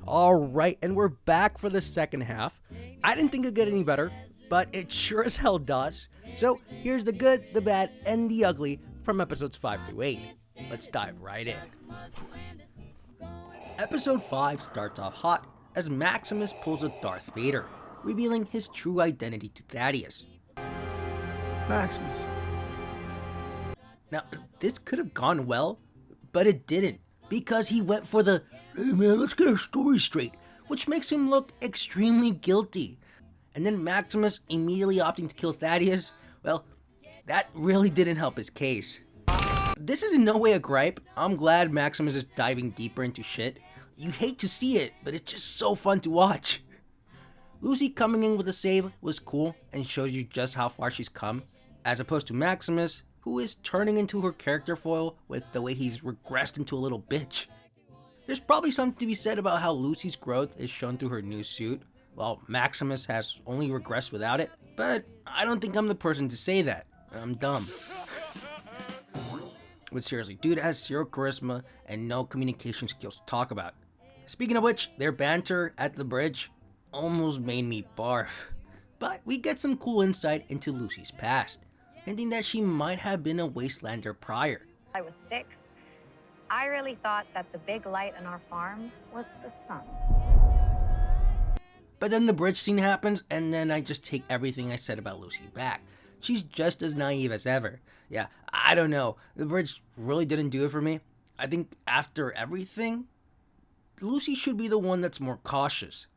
Alright, and we're back for the second half. I didn't think it'd get any better, but it sure as hell does. So here's the good, the bad, and the ugly from episodes 5 through 8. Let's dive right in. Episode 5 starts off hot as Maximus pulls a Darth Vader, revealing his true identity to Thaddeus. Maximus. Now, this could have gone well, but it didn't, because he went for the, hey man, let's get our story straight, which makes him look extremely guilty. And then Maximus immediately opting to kill Thaddeus, well, that really didn't help his case. This is in no way a gripe. I'm glad Maximus is diving deeper into shit. You hate to see it, but it's just so fun to watch. Lucy coming in with a save was cool and shows you just how far she's come, as opposed to Maximus, who is turning into her character foil with the way he's regressed into a little bitch. There's probably something to be said about how Lucy's growth is shown through her new suit, while Maximus has only regressed without it, but I don't think I'm the person to say that. I'm dumb. But seriously, dude has zero charisma and no communication skills to talk about. Speaking of which, their banter at the bridge almost made me barf. But we get some cool insight into Lucy's past, hinting that she might have been a wastelander prior. I was 6. I really thought that the big light on our farm was the sun. But then the bridge scene happens, and then I just take everything I said about Lucy back. She's just as naive as ever. Yeah, I don't know. The bridge really didn't do it for me. I think after everything, Lucy should be the one that's more cautious.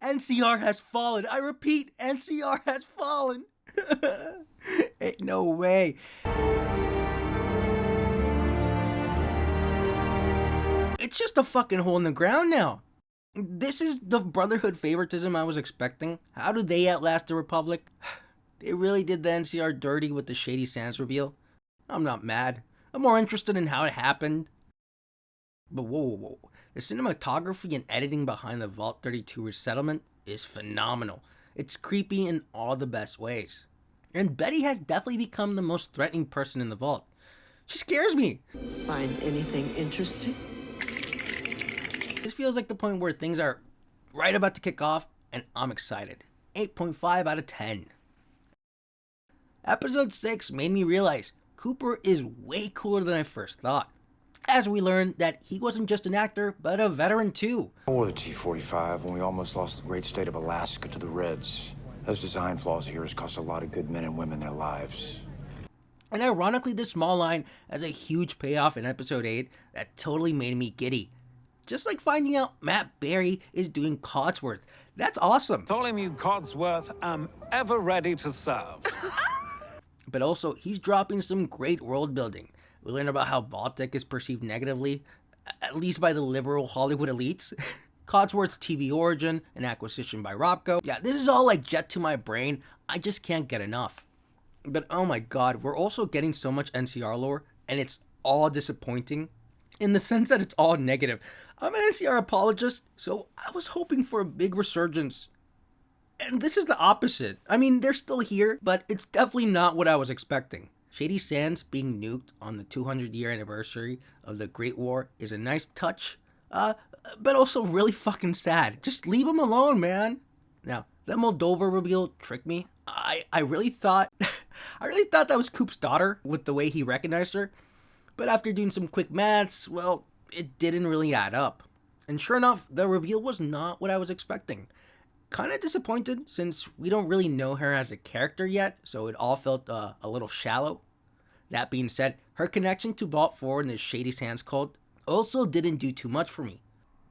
NCR has fallen. I repeat, NCR has fallen. Ain't no way. It's just a fucking hole in the ground now. This is the Brotherhood favoritism I was expecting. How do they outlast the Republic? They really did the NCR dirty with the Shady Sands reveal. I'm not mad. I'm more interested in how it happened. But whoa. The cinematography and editing behind the Vault 32 resettlement is phenomenal. It's creepy in all the best ways. And Betty has definitely become the most threatening person in the vault. She scares me. Find anything interesting? This feels like the point where things are right about to kick off, and I'm excited. 8.5 out of 10. Episode 6 made me realize Cooper is way cooler than I first thought, as we learned that he wasn't just an actor, but a veteran too. I wore the T-45 when we almost lost the great state of Alaska to the Reds. Those design flaws of yours cost a lot of good men and women their lives. And ironically, this small line has a huge payoff in episode 8 that totally made me giddy. Just like finding out Matt Berry is doing Codsworth. That's awesome. Bartholomew Codsworth, am ever ready to serve. But also, he's dropping some great world building. We learn about how Vault-Tec is perceived negatively, at least by the liberal Hollywood elites. Codsworth's TV origin and acquisition by Robco. Yeah, this is all like jet to my brain. I just can't get enough. But oh my god, we're also getting so much NCR lore, and it's all disappointing. In the sense that it's all negative. I'm an NCR apologist, so I was hoping for a big resurgence. And this is the opposite. I mean, they're still here, but it's definitely not what I was expecting. Shady Sands being nuked on the 200-year anniversary of the Great War is a nice touch, but also really fucking sad. Just leave him alone, man. Now, that Moldova reveal tricked me. I really thought that was Coop's daughter with the way he recognized her. But after doing some quick maths, well, it didn't really add up. And sure enough, the reveal was not what I was expecting. Kinda disappointed since we don't really know her as a character yet, so it all felt a little shallow. That being said, her connection to Vault 4 and the Shady Sands cult also didn't do too much for me.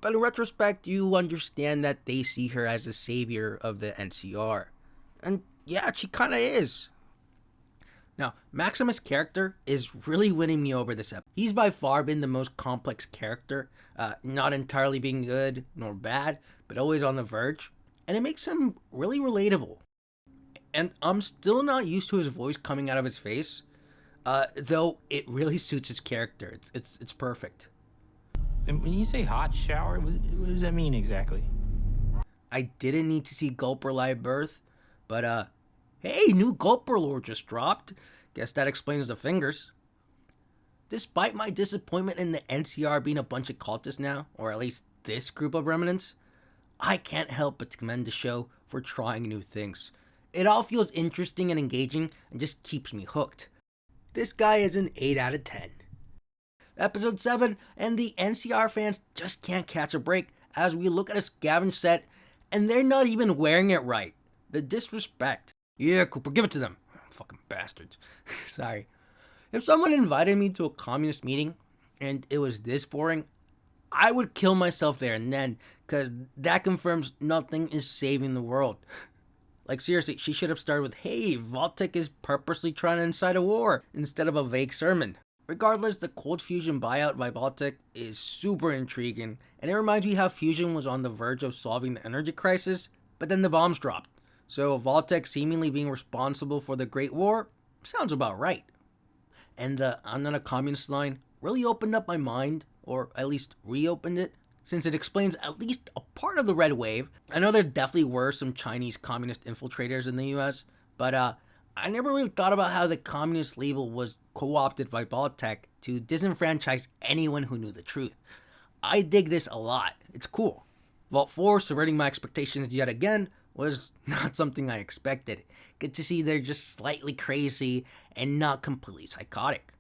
But in retrospect, you understand that they see her as the savior of the NCR. And yeah, she kinda is. Now, Maximus' character is really winning me over this episode. He's by far been the most complex character, not entirely being good nor bad, but always on the verge. And it makes him really relatable. And I'm still not used to his voice coming out of his face, though it really suits his character. It's perfect. And when you say hot shower, what does that mean exactly? I didn't need to see Gulper live birth, but hey, new Gulper lore just dropped. Guess that explains the fingers. Despite my disappointment in the NCR being a bunch of cultists now, or at least this group of remnants, I can't help but commend the show for trying new things. It all feels interesting and engaging and just keeps me hooked. This guy is an 8 out of 10. Episode 7, and the NCR fans just can't catch a break as we look at a scavenge set and they're not even wearing it right. The disrespect. Yeah, Cooper, give it to them. Fucking bastards. Sorry. If someone invited me to a communist meeting and it was this boring, I would kill myself there and then, because that confirms nothing is saving the world. Like, seriously, she should have started with, hey, Vault-Tec is purposely trying to incite a war, instead of a vague sermon. Regardless, the Cold Fusion buyout by Vault-Tec is super intriguing, and it reminds me how Fusion was on the verge of solving the energy crisis, but then the bombs dropped. So Vault-Tec seemingly being responsible for the Great War sounds about right. And the I'm not a communist line really opened up my mind, or at least reopened it, since it explains at least a part of the Red Wave. I know there definitely were some Chinese communist infiltrators in the US, but I never really thought about how the communist label was co-opted by Vault-Tec to disenfranchise anyone who knew the truth. I dig this a lot. It's cool. Vault 4 subverting my expectations yet again was not something I expected. Good to see they're just slightly crazy and not completely psychotic.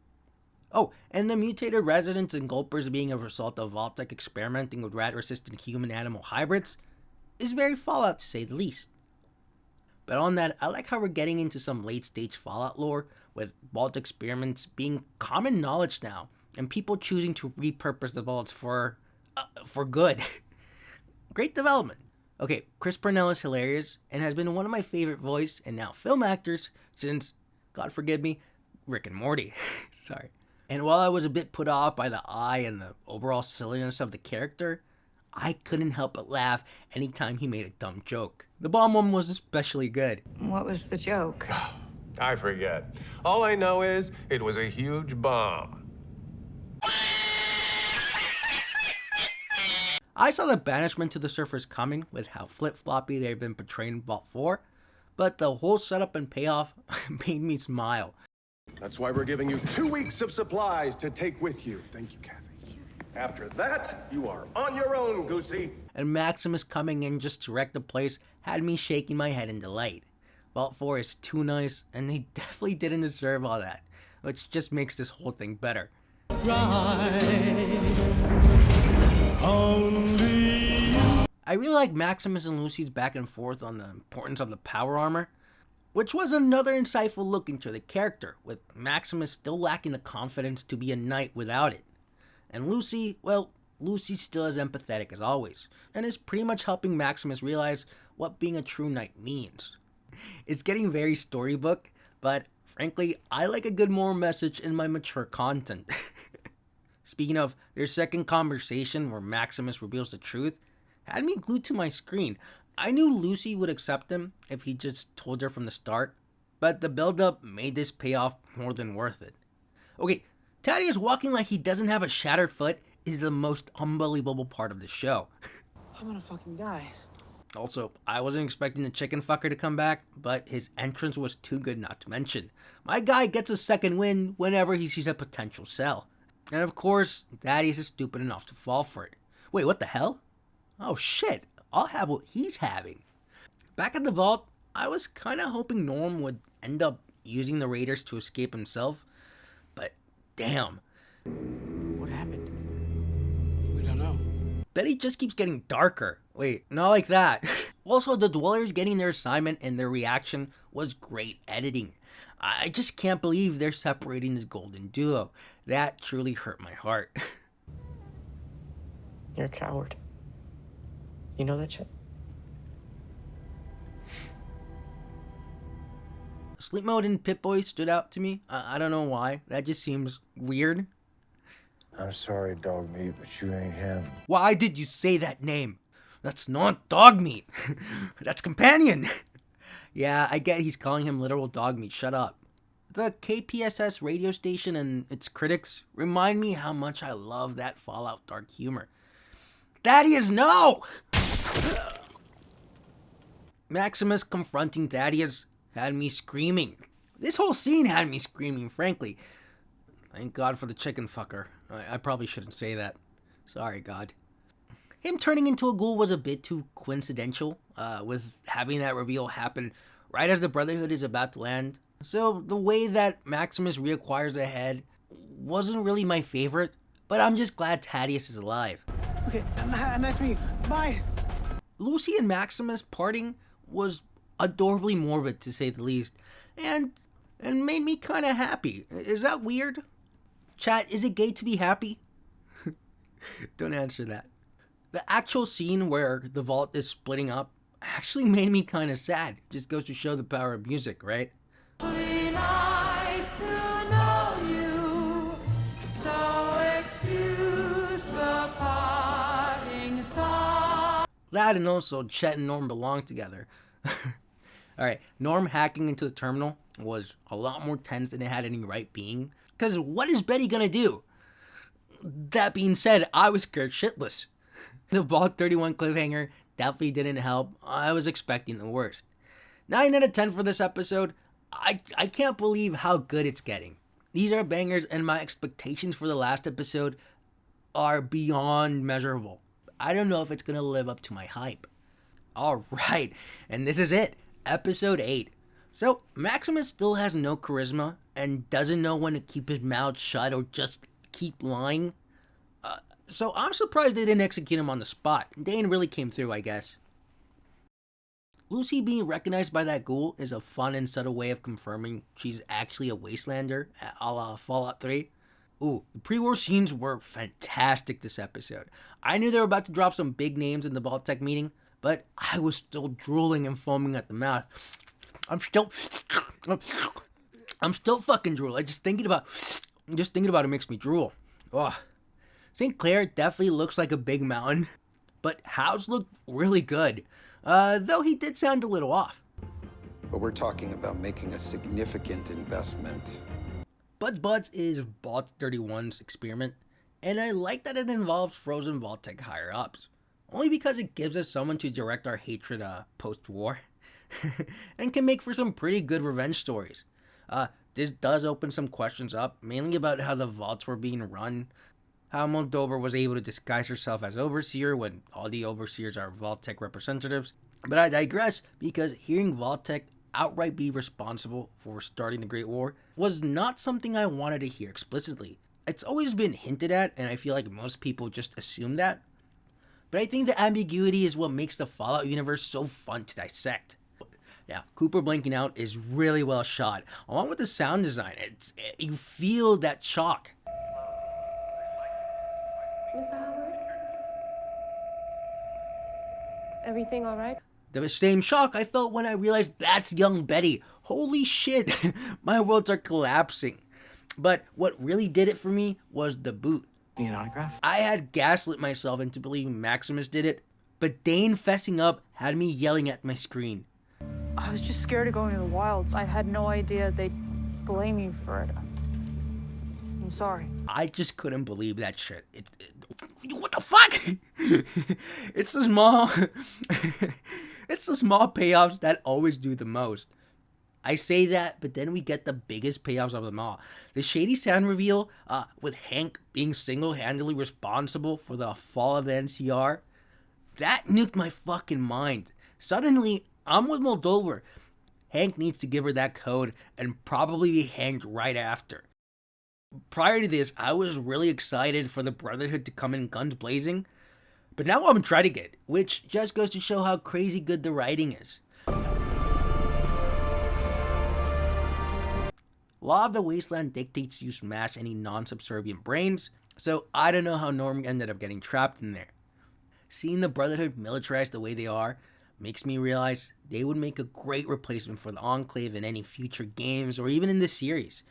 Oh, and the mutated residents and gulpers being a result of Vault-Tec experimenting with rat-resistant human-animal hybrids is very Fallout to say the least. But on that, I like how we're getting into some late-stage Fallout lore, with Vault experiments being common knowledge now, and people choosing to repurpose the vaults for good. Great development. Okay, Chris Parnell is hilarious, and has been one of my favorite voice and now film actors since, God forgive me, Rick and Morty. Sorry. And while I was a bit put off by the eye and the overall silliness of the character, I couldn't help but laugh anytime he made a dumb joke. The bomb one was especially good. What was the joke? I forget. All I know is it was a huge bomb. I saw the banishment to the surface coming with how flip-floppy they've been portraying in Vault 4, but the whole setup and payoff made me smile. That's why we're giving you 2 weeks of supplies to take with you. Thank you, Kathy. After that, you are on your own, Goosey. And Maximus coming in just to wreck the place had me shaking my head in delight. Vault 4 is too nice, and they definitely didn't deserve all that, which just makes this whole thing better. I really like Maximus and Lucy's back and forth on the importance of the power armor, which was another insightful look into the character, with Maximus still lacking the confidence to be a knight without it. And Lucy, well, Lucy's still as empathetic as always, and is pretty much helping Maximus realize what being a true knight means. It's getting very storybook, but frankly, I like a good moral message in my mature content. Speaking of, their second conversation where Maximus reveals the truth had me glued to my screen. I knew Lucy would accept him if he just told her from the start, but the build-up made this payoff more than worth it. Okay, Thaddeus walking like he doesn't have a shattered foot is the most unbelievable part of the show. I'm gonna fucking die. Also, I wasn't expecting the chicken fucker to come back, but his entrance was too good not to mention. My guy gets a second win whenever he sees a potential sell. And of course, Thaddeus is stupid enough to fall for it. Wait, what the hell? Oh shit, I'll have what he's having. Back at the vault, I was kinda hoping Norm would end up using the raiders to escape himself, but damn. What happened? We don't know. Betty just keeps getting darker. Wait, not like that. Also, the Dwellers getting their assignment and their reaction was great editing. I just can't believe they're separating this golden duo. That truly hurt my heart. You're a coward. You know that shit? Sleep Mode and Pip-Boy stood out to me. I don't know why. That just seems weird. I'm sorry, dog meat, but you ain't him. Why did you say that name? That's not dog meat. That's companion. Yeah, I get he's calling him literal dog meat. Shut up. The KPSS radio station and its critics remind me how much I love that Fallout dark humor. Thaddeus, no! Maximus confronting Thaddeus had me screaming. This whole scene had me screaming, frankly. Thank God for the chicken fucker. I probably shouldn't say that. Sorry, God. Him turning into a ghoul was a bit too coincidental, with having that reveal happen right as the Brotherhood is about to land. So the way that Maximus reacquires a head wasn't really my favorite, but I'm just glad Thaddeus is alive. Okay, nice to meet you. Bye. Lucy and Maximus parting was adorably morbid, to say the least, and made me kind of happy. Is that weird? Chat, is it gay to be happy? Don't answer that. The actual scene where the vault is splitting up actually made me kind of sad. Just goes to show the power of music, right? Nice to know you, so excuse the parting song. That and also Chet and Norm belong together. Alright, Norm hacking into the terminal was a lot more tense than it had any right being. Because what is Betty gonna do? That being said, I was scared shitless. The Vault 31 cliffhanger definitely didn't help. I was expecting the worst. 9 out of 10 for this episode. I can't believe how good it's getting. These are bangers, and my expectations for the last episode are beyond measurable. I don't know if it's gonna live up to my hype. Alright, and this is it. Episode 8. So, Maximus still has no charisma and doesn't know when to keep his mouth shut or just keep lying. So I'm surprised they didn't execute him on the spot. Dane really came through, I guess. Lucy being recognized by that ghoul is a fun and subtle way of confirming she's actually a Wastelander, a la Fallout 3. Ooh, the pre-war scenes were fantastic this episode. I knew they were about to drop some big names in the Vault-Tec meeting, but I was still drooling and foaming at the mouth. I'm still fucking drooling. Just thinking about it makes me drool. Ugh. St. Clair definitely looks like a big mountain, but House looked really good, though he did sound a little off. But we're talking about making a significant investment. Buds is Vault 31's experiment, and I like that it involves frozen Vault-Tec higher-ups, only because it gives us someone to direct our hatred post-war, and can make for some pretty good revenge stories. This does open some questions up, mainly about how the vaults were being run, how Moldover was able to disguise herself as Overseer when all the Overseers are Vault-Tec representatives. But I digress, because hearing Vault-Tec outright be responsible for starting the Great War was not something I wanted to hear explicitly. It's always been hinted at, and I feel like most people just assume that. But I think the ambiguity is what makes the Fallout universe so fun to dissect. Now, Cooper blanking out is really well shot, along with the sound design. You feel that shock. Mr. Howard? Everything all right? The same shock I felt when I realized that's young Betty. Holy shit, my worlds are collapsing. But what really did it for me was the boot. Need an autograph? I had gaslit myself into believing Maximus did it, but Dane fessing up had me yelling at my screen. I was just scared of going to the wilds. I had no idea they'd blame you for it. I'm sorry. I just couldn't believe that shit. What the fuck? It's the small payoffs that always do the most. I say that, but then we get the biggest payoffs of them all. The Shady Sound reveal, with Hank being single-handedly responsible for the fall of the NCR, that nuked my fucking mind. Suddenly, I'm with Moldover. Hank needs to give her that code and probably be hanged right after. Prior to this, I was really excited for the Brotherhood to come in guns blazing, but now I'm dreading it, which just goes to show how crazy good the writing is. Law of the Wasteland dictates you smash any non-subservient brains, so I don't know how Norm ended up getting trapped in there. Seeing the Brotherhood militarized the way they are makes me realize they would make a great replacement for the Enclave in any future games or even in this series.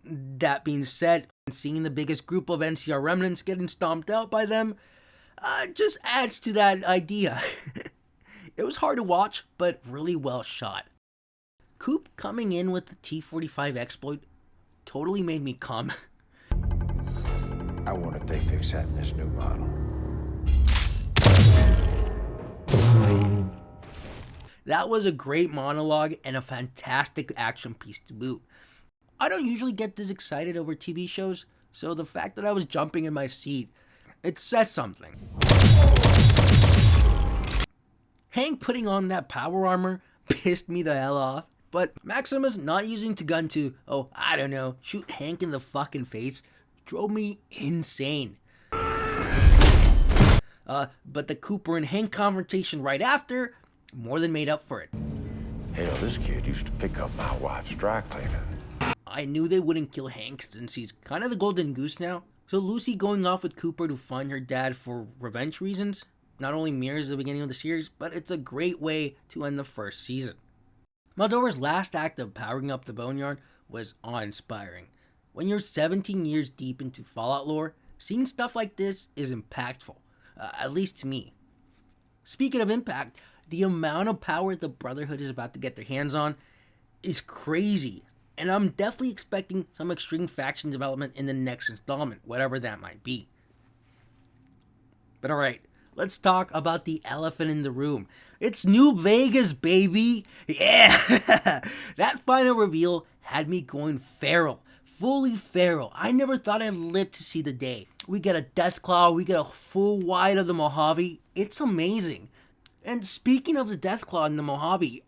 That being said, seeing the biggest group of NCR remnants getting stomped out by them just adds to that idea. It was hard to watch, but really well shot. Coop coming in with the T-45 exploit totally made me come. I wonder if they fix that in this new model. That was a great monologue and a fantastic action piece to boot. I don't usually get this excited over TV shows, so the fact that I was jumping in my seat, it says something. Hank putting on that power armor pissed me the hell off, but Maximus not using the gun to, oh, I don't know, shoot Hank in the fucking face drove me insane. But the Cooper and Hank confrontation right after more than made up for it. Hell, this kid used to pick up my wife's dry cleaning. I knew they wouldn't kill Hank since he's kind of the golden goose now. So Lucy going off with Cooper to find her dad for revenge reasons not only mirrors the beginning of the series, but it's a great way to end the first season. Moldova's last act of powering up the Boneyard was awe-inspiring. When you're 17 years deep into Fallout lore, seeing stuff like this is impactful, at least to me. Speaking of impact, the amount of power the Brotherhood is about to get their hands on is crazy, and I'm definitely expecting some extreme faction development in the next installment, whatever that might be. But alright, let's talk about the elephant in the room. It's New Vegas, baby! Yeah! That final reveal had me going feral. Fully feral. I never thought I'd live to see the day. We get a Deathclaw, we get a full wide of the Mojave. It's amazing. And speaking of the Deathclaw and the Mojave,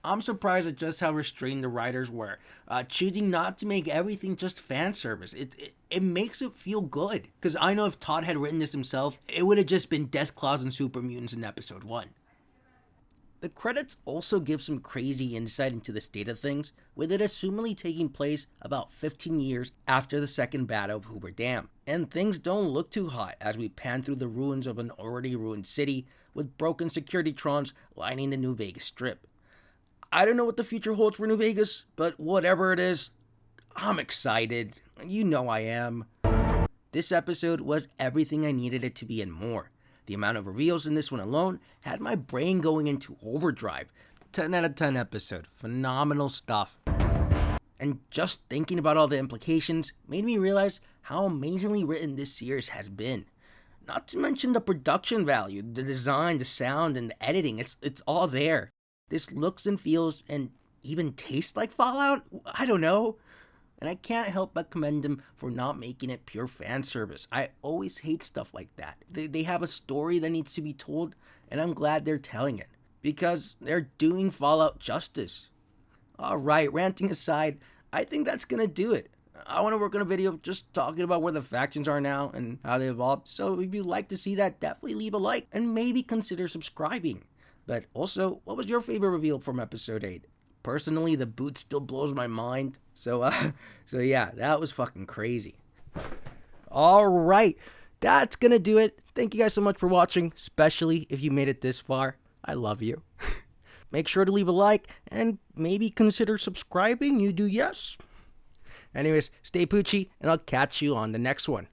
I'm surprised at just how restrained the writers were, choosing not to make everything just fan service. It makes it feel good, because I know if Todd had written this himself, it would have just been Deathclaws and Super Mutants in episode 1. The credits also give some crazy insight into the state of things, with it assumedly taking place about 15 years after the second battle of Hoover Dam. And things don't look too hot as we pan through the ruins of an already ruined city, with broken security trons lining the New Vegas Strip. I don't know what the future holds for New Vegas, but whatever it is, I'm excited. You know I am. This episode was everything I needed it to be and more. The amount of reveals in this one alone had my brain going into overdrive. 10 out of 10 episode. Phenomenal stuff. And just thinking about all the implications made me realize how amazingly written this series has been. Not to mention the production value, the design, the sound, and the editing. It's all there. This looks and feels and even tastes like Fallout? I don't know. And I can't help but commend them for not making it pure fan service. I always hate stuff like that. They have a story that needs to be told, and I'm glad they're telling it, because they're doing Fallout justice. Alright, ranting aside, I think that's gonna do it. I want to work on a video just talking about where the factions are now and how they evolved, so if you'd like to see that, definitely leave a like and maybe consider subscribing. But also, what was your favorite reveal from episode 8? Personally, the boot still blows my mind. So yeah, that was fucking crazy. Alright, that's gonna do it. Thank you guys so much for watching, especially if you made it this far. I love you. Make sure to leave a like and maybe consider subscribing. You do yes. Anyways, stay poochy, and I'll catch you on the next one.